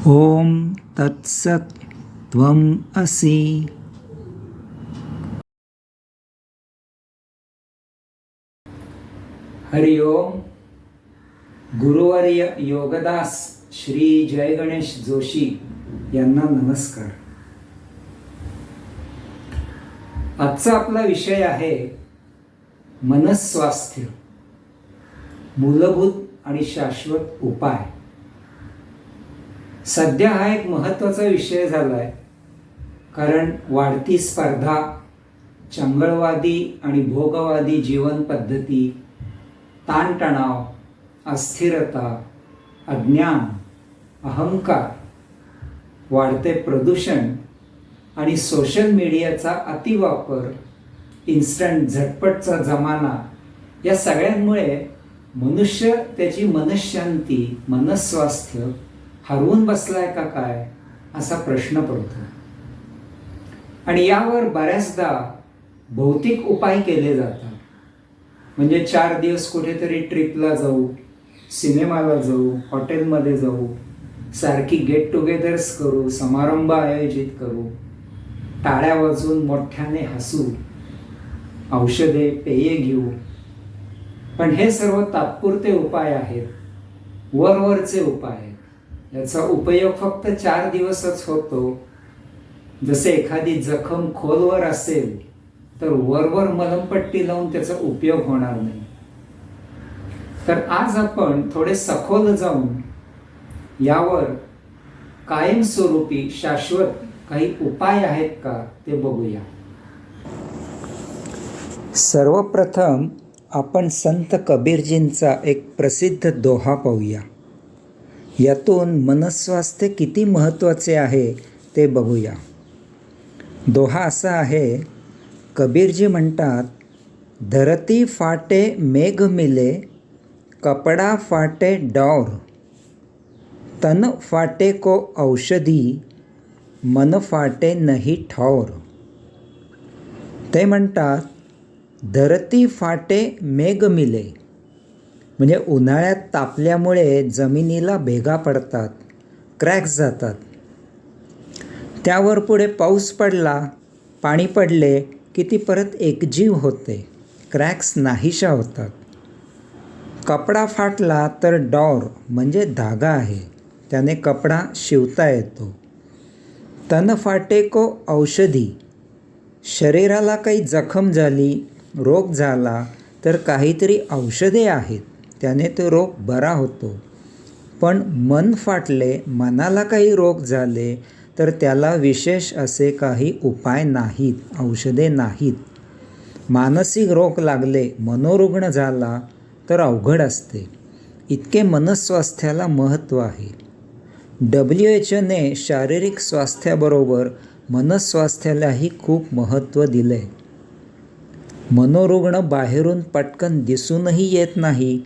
ओम तत्सत त्वम असि। हरि ओम। गुरुवर्य योगदास श्री जय गणेश जोशी यांना नमस्कार। आजचा आपला विषय आहे मनस्वास्थ्य, मूलभूत आणि शाश्वत उपाय। सध्या हा एक महत्त्वाचा विषय झालाय, कारण वाढती स्पर्धा, चंगळवादी आणि भोगवादी जीवन पद्धती, ताणतणाव, अस्थिरता, अज्ञान, अहंकार, वाढते प्रदूषण आणि सोशल मीडियाचा अतिवापर, इन्स्टंट झटपटचा जमाना, या सगळ्यांमुळे मनुष्य त्याची मनःशांती, मनस्वास्थ्य हरवून बसलाय का काय, असा प्रश्न पडतो। आणि यावर बऱ्याचदा भौतिक उपाय केले जातात। म्हणजे 4 दिवस कुठेतरी ट्रिपला जाऊ, सिनेमाला जाऊ, हॉटेलमध्ये जाऊ, सारखी गेट टुगेदर्स करू, समारंभ आयोजित करू, टाळ्या वाजवून मोठ्याने हसू, औषधे पेये घेऊ। पण हे सर्व तात्पुरते उपाय आहेत, वरवरचे उपाय आहेत। याचा उपयोग फक्त 4 दिवसच होतो। जसे एखादी जखम खोलवर असेल तर वरवर मलमपट्टी लावून त्याचा उपयोग होणार नाही। तर आज आपण थोडे सखोल जाऊन यावर कायमस्वरूपी शाश्वत काही उपाय आहेत का ते बघूया। सर्वप्रथम आपण संत कबीरजींचा एक प्रसिद्ध दोहा पाहूया। यातून मनस्वास्थ्य किती महत्त्वाचे आहे ते बघूया। दोहा असा आहे, कबीरजी म्हणतात, धरती फाटे मेघ मिले, कपडा फाटे डौर, तन फाटे को औषधी, मन फाटे नहीं ठौर। ते म्हणतात, धरती फाटे मेघ मिले, म्हणजे उन्हाळ्यात तापल्यामुळे जमिनीला भेगा पडतात, क्रॅक्स जातात। त्यावर पुढे पाऊस पडला, पाणी पडले की ती परत एकजीव होते, क्रॅक्स नाहीशा होतात। कपडा फाटला तर डॉर म्हणजे धागा आहे, त्याने कपडा शिवता येतो। तन फाटे को औषधी, शरीराला काही जखम झाली, रोग झाला तर काहीतरी औषधे आहेत, त्याने तो रोग बरा होतो। पण मन फाटले, मनाला काही रोग झाले तर त्याला विशेष असे काही उपाय नाहीत, औषधे नाहीत। मानसिक रोग लागले, मनोरुग्ण झाला तर अवघड असते। इतके मनस्वास्थ्याला महत्त्व आहे। WHO ने शारीरिक स्वास्थ्याबरोबर मनस्वास्थ्यालाही खूप महत्त्व दिले। मनोरुग्ण बाहेरून पटकन दिसूनही येत नाही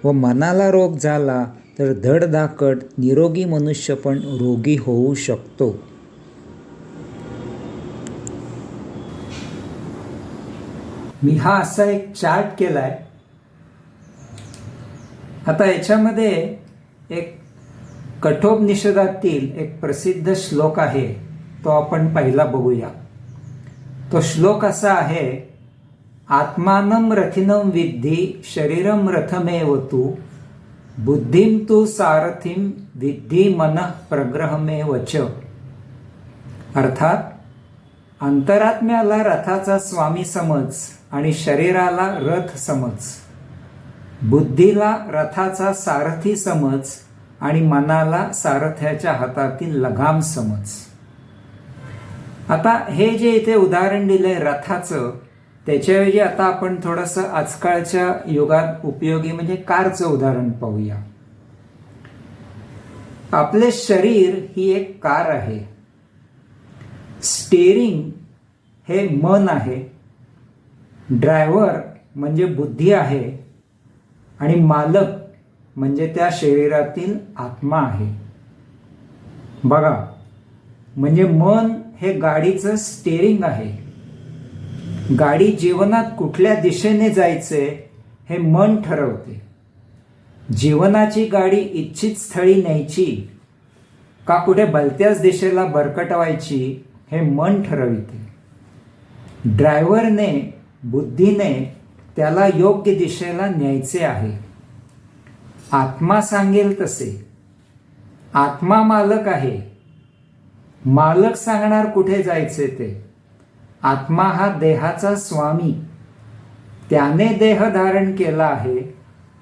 व मनाला रोग झाला तर धडधाकट निरोगी मनुष्य पण रोगी होऊ शकतो। मी हा असा एक चार्ट केलाय। आता याच्यामध्ये एक कठोपनिषदातील एक प्रसिद्ध श्लोक आहे, तो आपण पहिला बघूया। तो श्लोक असा आहे, आत्मानं रथिनं विद्धि शरीरं रथमेव तु, बुद्धिं तु सारथिं विद्धि मनः प्रग्रहमेव च। अर्थात, अंतरात्म्याला रथाचा स्वामी समज आणि शरीराला रथ समज, बुद्धीला रथाचा सारथी समज आणि मनाला सारथ्याच्या हातातील लगाम समज। आता हे जे इथे उदाहरण दिलंय रथाचं, त्याच्याऐवजी आता आपण थोडंसं आजकालच्या युगात उपयोगी म्हणजे कारचं उदाहरण पाहूया। आपले शरीर ही एक कार आहे। स्टीअरिंग हे मन आहे, ड्रायव्हर म्हणजे बुद्धी आहे आणि मालक म्हणजे त्या शरीरातील आत्मा आहे। बघा, म्हणजे मन हे गाडीचं स्टीअरिंग आहे। गाडी जीवनात कुठल्या दिशेने जायचे हे मन ठरवते। जीवनाची गाडी इच्छित स्थळी न्यायची का कुठे भलत्याच दिशेला भरकटवायची हे मन ठरविते. ड्रायव्हरने, बुद्धीने त्याला योग्य दिशेला न्यायचे आहे. आत्मा सांगेल तसे. आत्मा मालक आहे. मालक सांगणार कुठे जायचे ते. आत्मा हा देहाचा स्वामी. त्याने देह धारण केला आहे.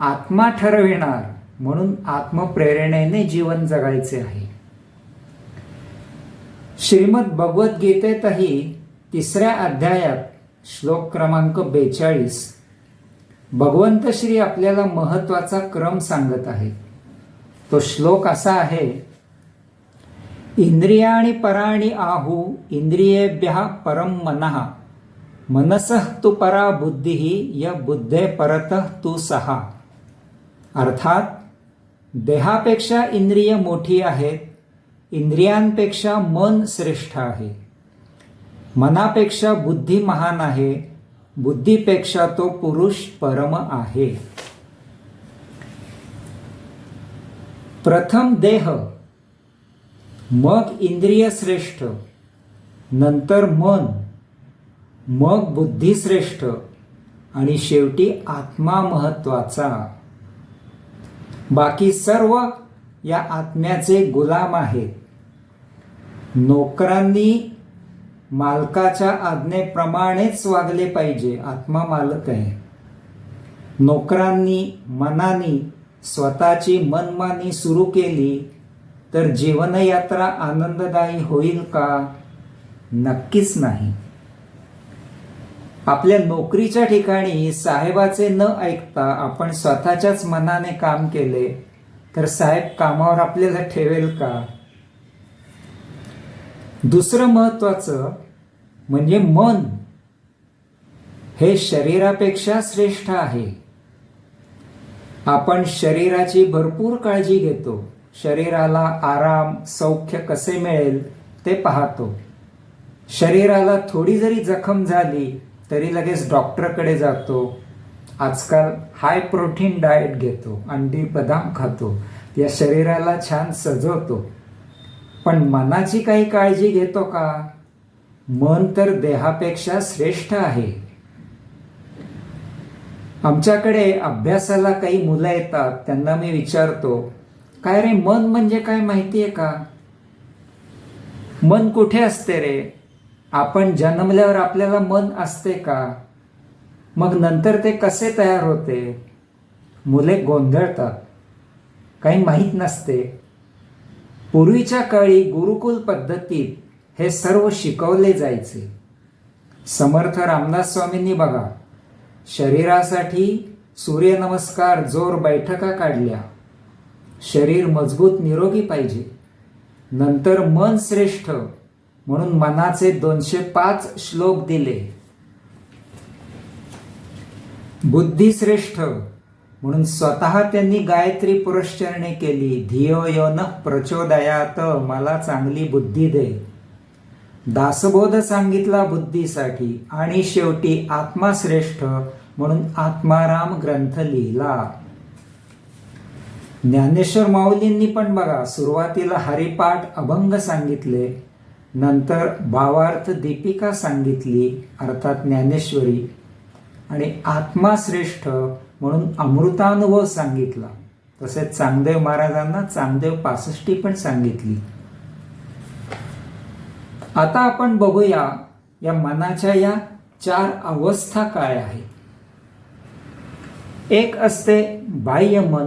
आत्मा ठरविणार, म्हणून आत्मप्रेरणेने जीवन जगायचे आहे. श्रीमद भगवद्गीतेतही 3ऱ्या अध्यायात श्लोक क्रमांक 42 भगवंत श्री आपल्याला महत्वाचा क्रम सांगत आहेत. तो श्लोक असा आहे, इंद्रियाणि पराणि आहु इंद्रियेभ्यः परं मनः मनसः तु परा बुद्धिः य बुद्धे परतः तु सहा. अर्थात देहापेक्षा इंद्रिय मोठी आहेत. इंद्रियांपेक्षा मन श्रेष्ठ आहे. मनापेक्षा बुद्धी महान आहे. बुद्धीपेक्षा तो पुरुष परम आहे. प्रथम देह, मग इंद्रिय श्रेष्ठ, नंतर मन, मग बुद्धी श्रेष्ठ आणि शेवटी आत्मा महत्वाचा. बाकी सर्व या आत्म्याचे गुलाम आहेत. नोकरांनी मालकाच्या आज्ञेप्रमाणेच वागले पाहिजे. आत्मा मालक आहे. नोकरांनी मनाने स्वतःची मनमानी सुरू केली तर जीवनयात्रा आनंददायी होईल का? नक्कीच नाही. आपल्या नोकरीच्या ठिकाणी साहेबाचे न ऐकता आपण स्वतःच्याच मनाने काम केले तर साहेब कामावर आपल्याला ठेवेल का? दुसरं महत्वाचं म्हणजे मन हे शरीरापेक्षा श्रेष्ठ आहे. आपण शरीराची भरपूर काळजी घेतो. शरीराला आराम, सौख्य कसे मिळेल ते पाहतो. शरीराला थोडी जरी जखम झाली तरी लगेच डॉक्टरकडे जातो. आजकाल हाय प्रोटीन डाएट घेतो, अंडी बदाम खातो, या शरीराला छान सजवतो. पण मनाची काही काळजी घेतो का? मन तर देहापेक्षा श्रेष्ठ आहे. आमच्याकडे अभ्यासाला काही मुलं येतात. त्यांना मी विचारतो, काय रे मन म्हणजे काय माहितीये का? मन कुठे असते रे? आपण जन्मल्यावर आपल्याला मन असते का? मग नंतर ते कसे तयार होते? मुले गोंधळतात. काही माहीत नसते. पूर्वीच्या काळी गुरुकुल पद्धतीत हे सर्व शिकवले जायचे. समर्थ रामदास स्वामींनी बघा, शरीरासाठी सूर्यनमस्कार, जोर बैठका काढल्या. शरीर मजबूत निरोगी पाहिजे. नंतर मन श्रेष्ठ म्हणून मनाचे 205 श्लोक दिले. बुद्धी श्रेष्ठ म्हणून स्वतः त्यांनी गायत्री पुरश्चरणे केली. धियो यो नः प्रचोदयात, मला चांगली बुद्धी दे. दासबोध सांगितला बुद्धीसाठी. आणि शेवटी आत्मा श्रेष्ठ म्हणून आत्माराम ग्रंथ लिहिला. ज्ञानेश्वर माऊलींनी पण बघा, सुरुवातीला हरिपाठ अभंग सांगितले, नंतर भावार्थ दीपिका सांगितली, अर्थात ज्ञानेश्वरी, आणि आत्मा श्रेष्ठ म्हणून अमृतानुभव सांगितला. तसेच चांगदेव महाराजांना चांगदेव 65 पण सांगितली. आता आपण बघूया या मनाच्या या 4 अवस्था काय आहेत. एक असते बाह्य मन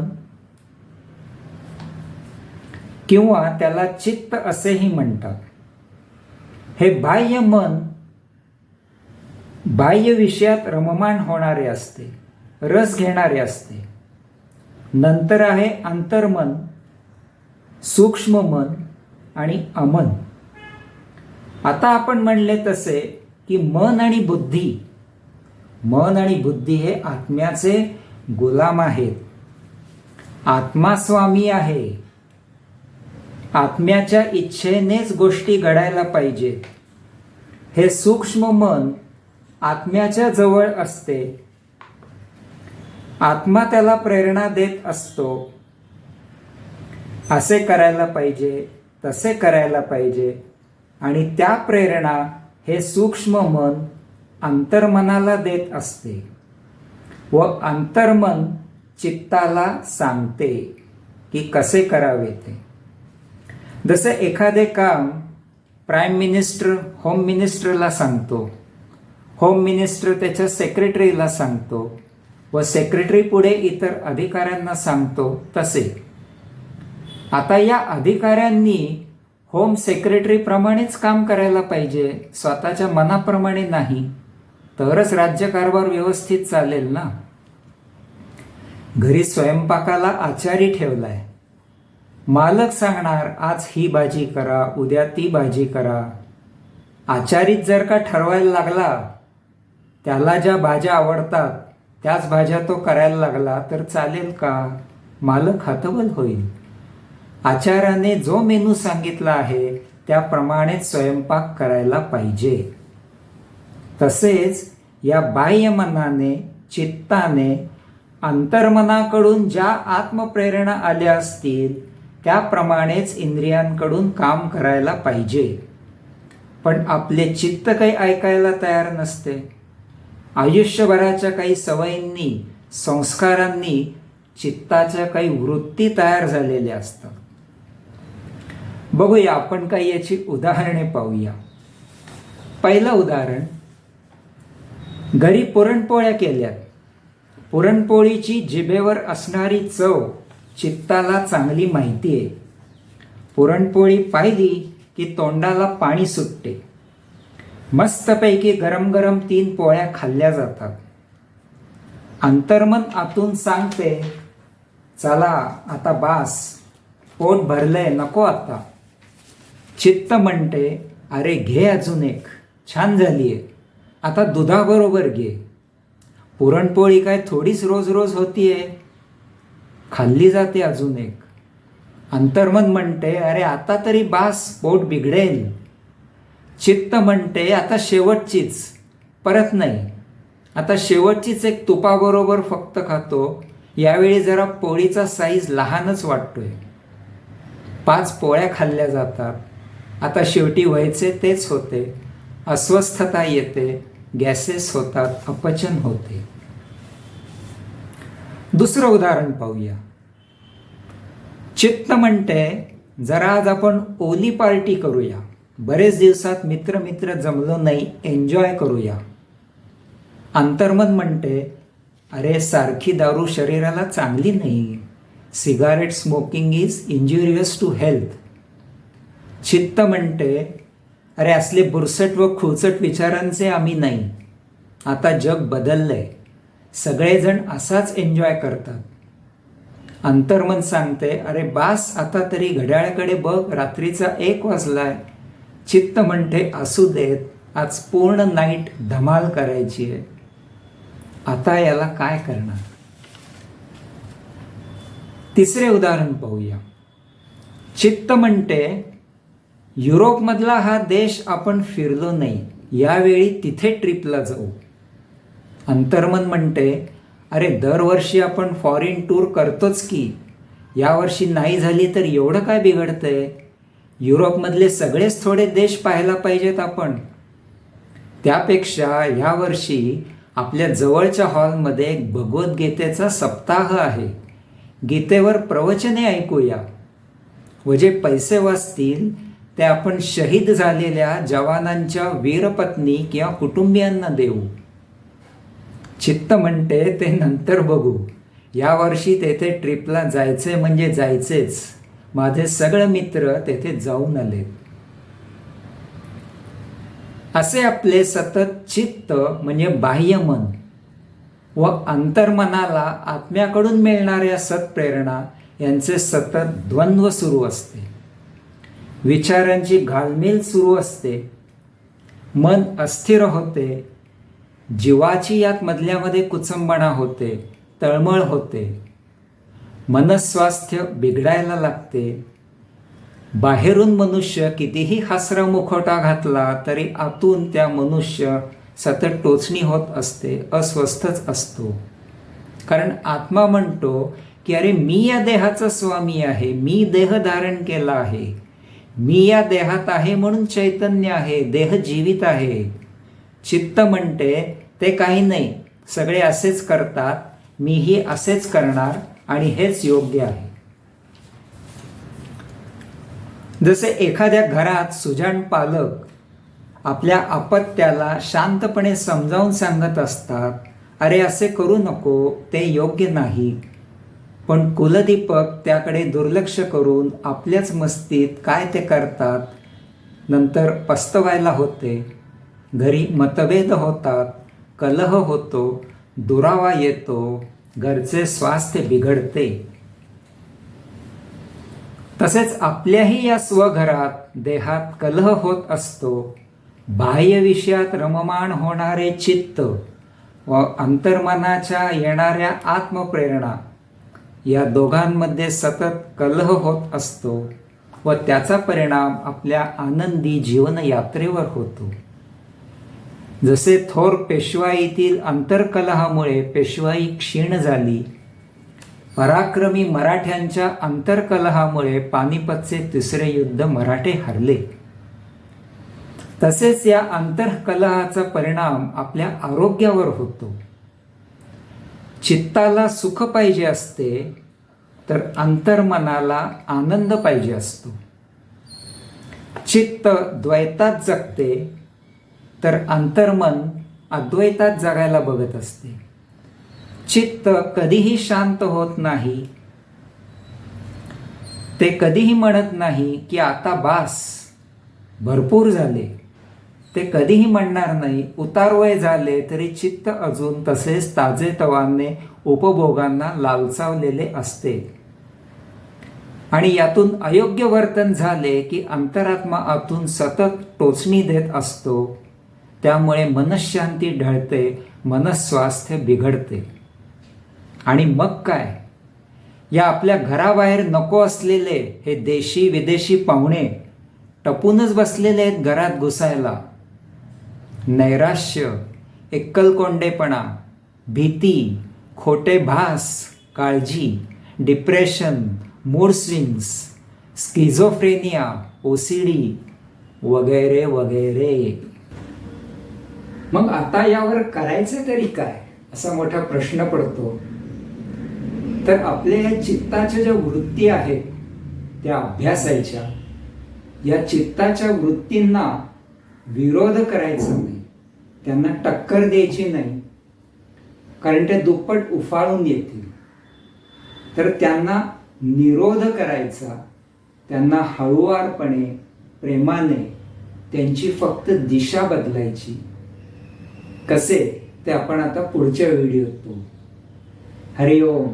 किंवा त्याला चित्त असेही म्हणतात. हे बाह्य मन बाह्य विषयात रममाण होणारे असते, रस घेणारे असते. नंतर आहे अंतर्मन, सूक्ष्म मन आणि अमन. आता आपण म्हणले तसे की मन आणि बुद्धी हे आत्म्याचे गुलाम आहेत. आत्मा स्वामी आहे. आत्म्याच्या इच्छेनेच गोष्टी घडायला पाहिजेत. हे सूक्ष्म मन आत्म्याच्या जवळ असते. आत्मा त्याला प्रेरणा देत असतो. असे करायला पाहिजे, तसे करायला पाहिजे. आणि त्या प्रेरणा हे सूक्ष्म मन अंतर्मनाला देत असते व अंतर्मन चित्ताला सांगते की कसे करावे ते. जसे एखादे काम प्राईम मिनिस्टर होम मिनिस्टरला सांगतो, होम मिनिस्टर त्याच्या सेक्रेटरीला सांगतो व सेक्रेटरी पुढे इतर अधिकाऱ्यांना सांगतो, तसे आता या अधिकाऱ्यांनी होम सेक्रेटरी प्रमाणेच काम करायला पाहिजे, स्वतःच्या मनाप्रमाणे नाही, तरच राज्यकारभार व्यवस्थित चालेल ना. घरी स्वयंपाकाला आचारी ठेवलाय, मालक सांगणार आज ही भाजी करा, उद्या ती भाजी करा. आचारीच जर का ठरवायला लागला, त्याला ज्या भाज्या आवडतात त्याच भाज्या तो करायला लागला तर चालेल का? मालक हतबल होईल. आचार्याने जो मेनू सांगितला आहे त्याप्रमाणेच स्वयंपाक करायला पाहिजे. तसेच या बाह्य मनाने, चित्ताने, अंतर्मनाकडून ज्या आत्मप्रेरणा आल्या असतील त्याप्रमाणेच इंद्रियांकडून काम करायला पाहिजे. पण आपले चित्त काही ऐकायला तयार नसते. आयुष्यभराच्या काही सवयींनी, संस्कारांनी चित्ताच्या काही वृत्ती तयार झालेल्या असतात. बघूया, आपण काही याची उदाहरणे पाहूया. पहिलं उदाहरण, घरी पुरणपोळ्या केल्यात. पुरणपोळीची जिभेवर असणारी चव चित्ताला चांगली माहिती आहे. पुरणपोळी पाहिली की तोंडाला पाणी सुटते. मस्तपैकी गरम गरम 3 पोळ्या खाल्ल्या जातात. अंतर्मन आतून सांगते, चला आता बास, पोट भरलंय, नको आता. चित्त म्हणते, अरे घे अजून एक, छान झालीये, आता दुधाबरोबर घे. पुरणपोळी काय थोडीच रोज रोज होतीये, खाल्ली जाते अजून एक. अंतर्मन म्हणते, अरे आता तरी बास, पोट बिघडेल. चित्त म्हणते, आता शेवटचीच, परत नाही, आता शेवटचीच एक तुपाबरोबर फक्त खातो. यावेळी जरा पोळीचा साईज लहानच वाटतोय. 5 पोळ्या खाल्ल्या जातात. आता शेवटी व्हायचे तेच होते. अस्वस्थता येते, गॅसेस होतात, अपचन होते. दुसरं उदाहरण पाहूया. चित्त म्हणते, जरा आज आपण ओली पार्टी करूया, बरेच दिवसात मित्र जमलो नाही, एन्जॉय करूया. अंतर्मन म्हणते, अरे सारखी दारू शरीराला चांगली नाही, cigarette smoking is injurious to health. चित्त म्हणते, अरे असले बुरसट व खुळचट विचारांचे आम्ही नाही, आता जग बदललंय, सगळेजण असाच एन्जॉय करतात. अंतर्मन सांगते, अरे बास, आता तरी घड्याळाकडे बघ, रात्रीचा 1 वाजलाय. चित्त म्हणते, असू देत, आज पूर्ण नाईट धमाल करायची आहे. आता याला काय करणार? तिसरे उदाहरण पाहूया. चित्त म्हणते, युरोपमधला हा देश आपण फिरलो नाही, यावेळी तिथे ट्रिपला जाऊ. अंतर्मन म्हणते, अरे दरवर्षी आपण फॉरेन टूर करतोच की, यावर्षी नाही झाली तर एवढं काय बिघडतंय? युरोपमधले सगळेच थोडे देश पाहायला पाहिजेत आपण. त्यापेक्षा यावर्षी आपल्या जवळच्या हॉलमध्ये एक भगवद्गीतेचा सप्ताह आहे, गीतेवर प्रवचने ऐकूया व जे पैसे वाचतील ते आपण शहीद झालेल्या जवानांच्या वीरपत्नी किंवा कुटुंबियांना देऊ. चित्त म्हणते, ते नंतर बघू, यावर्षी तेथे ट्रिपला जायचे म्हणजे जायचेच. माझे सगळे मित्र तेथे जाऊन आले. असे आपले सतत चित्त म्हणजे बाह्य मन व अंतर्मनाला आत्म्याकडून मिळणाऱ्या सत्प्रेरणा यांचे सतत द्वंद्व सुरू असते. विचारांची घालमेल सुरू असते. मन अस्थिर होते. जीवाची यात मधल्यामध्ये कुचंबणा होते, तळमळ होते. मनस्वास्थ्य बिघडायला लागते. बाहेरून मनुष्य कितीही हासरा मुखवटा घातला तरी आतून त्या मनुष्य सतत टोचणी होत असते, अस्वस्थच असतो. कारण आत्मा म्हणतो की अरे मी या देहाचा स्वामी आहे, मी देह धारण केला आहे, मी या देहात आहे म्हणून चैतन्य आहे, देह जीवित आहे. चित्त म्हणते ते काही नाही, सगळे असेच करतात, मीही असेच करणार आणि हेच योग्य आहे. जसे एखाद्या घरात सुजाण पालक आपल्या अपत्याला शांतपणे समजावून सांगत असतात, अरे असे करू नको, ते योग्य नाही. पण कुलदीपक त्याकडे दुर्लक्ष करून आपल्याच मस्तीत काय ते करतात. नंतर पस्तवायला होते, घरी मतभेद होतात, कलह होतो, दुरावा येतो, घरचे स्वास्थ्य बिघडते. तसेच आपल्याही या स्वघरात देहात कलह होत असतो. बाह्य विषयात रममाण होणारे चित्त व अंतर्मनाच्या येणाऱ्या आत्मप्रेरणा या दोघांमध्ये सतत कलह होत असतो व त्याचा परिणाम आपल्या आनंदी जीवनयात्रेवर होतो. जसे थोर पेशवाईतील अंतर्कलहामुळे पेशवाई क्षीण झाली, पराक्रमी मराठ्यांच्या अंतर्कलहामुळे पानिपतचे तिसरे युद्ध मराठे हरले, तसेच या अंतर्कलहाचा परिणाम आपल्या आरोग्यावर होतो. चित्ताला सुख पाहिजे असते तर अंतर्मनाला आनंद पाहिजे असतो. चित्त द्वैतात जगते तर अंतर्मन अद्वैतात जगायला बघत असते. चित्त कधीही शांत होत नाही, ते कधीही म्हणत नाही की आता बास, भरपूर झाले. ते कधीही म्हणणार नाही उतारवय झाले तरी चित्त अजून तसेच ताजेतवाने उपभोगांना लालचावलेले असते. आणि यातून अयोग्य वर्तन झाले की अंतरात्मा आतून सतत टोचणी देत असतो. त्यामुळे मनःशांती ढळते, मनस्वास्थ्य बिघडते. आणि मग काय, या आपल्या घराबाहेर नको असलेले हे देशी विदेशी पाहुणे टपूनच बसलेले आहेत घरात घुसायला. नैराश्य, एकलकोंडेपणा, भीती, खोटे भास, काळजी, depression, mood swings, schizophrenia, OCD वगैरे वगैरे. मग आता यावर करायचं तरी काय, असा मोठा प्रश्न पडतो. तर आपल्या या चित्ताच्या ज्या वृत्ती आहेत त्या अभ्यासायच्या. या चित्ताच्या वृत्तींना विरोध करायचा नाही, त्यांना टक्कर द्यायची नाही, कारण ते दुप्पट उफाळून येतील. तर त्यांना निरोध करायचा, त्यांना हळुवारपणे प्रेमाने त्यांची फक्त दिशा बदलायची. कसे ते आपण आता पुढच्या व्हिडिओत पाहू. हरि ओम.